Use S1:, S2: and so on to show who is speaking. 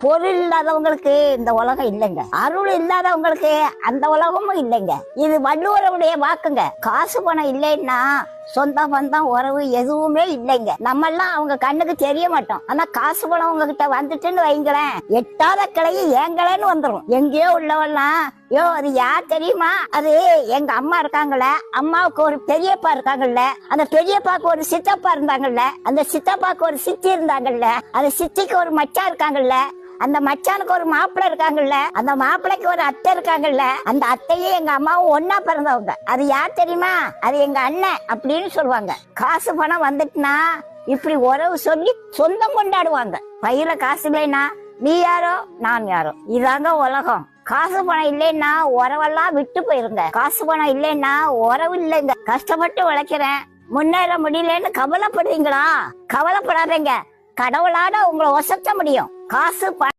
S1: பொருள் இல்லாதவங்களுக்கு இந்த உலகம் இல்லைங்க. அருள் இல்லாதவங்களுக்கு அந்த உலகமும் இல்லைங்க. இது வள்ளுவருடைய வாக்குங்க. காசு பணம் இல்லைன்னா சொந்த பந்தம் உறவு எதுவுமே இல்லைங்க. நம்ம எல்லாம் அவங்க கண்ணுக்கு தெரிய மாட்டோம். ஆனா காசு பணம் உங்ககிட்ட வந்துட்டுன்னு வைங்களேன், எட்டாத கிளையை ஏங்கலன்னு வந்துடும். எங்கேயோ உள்ளவெல்லாம் யோ அது யார் தெரியுமா, அது எங்க அம்மா இருக்காங்கல்ல, அம்மாவுக்கு ஒரு பெரியப்பா இருக்காங்கல்ல, அந்த பெரியப்பாக்கு ஒரு சித்தப்பா இருந்தாங்கல்ல, அந்த சித்தப்பாக்கு ஒரு சித்தி இருந்தாங்கல்ல, அந்த சித்திக்கு ஒரு மச்சான் இருக்காங்கல்ல, அந்த மச்சானுக்கு ஒரு மாப்பிள்ளை இருக்காங்கல்ல, அந்த மாப்பிள்ளைக்கு ஒரு அத்தை இருக்காங்கல்ல, அந்த அத்தையும் எங்க அம்மாவும் ஒன்னா பிறந்தவங்க. அது யார் தெரியுமா, அது எங்க அண்ணன் அப்படின்னு சொல்லுவாங்க. காசு பணம் வந்துட்டுனா இப்படி உறவு சொல்லி சொந்தம் கொண்டாடுவாங்க. பையில காசு இல்லைன்னா நீ யாரோ நான் யாரோ, இதாங்க உலகம். காசு பணம் இல்லைன்னா உறவெல்லாம் விட்டு போயிருங்க. காசு பணம் இல்லைன்னா உறவு இல்லைங்க. கஷ்டப்பட்டு உழைக்கிறேன் முன்னேற முடியலன்னு கவலைப்படுறீங்களா? கவலைப்படாதீங்க, கடவுளால உங்களை ஒசத்த முடியும். காசு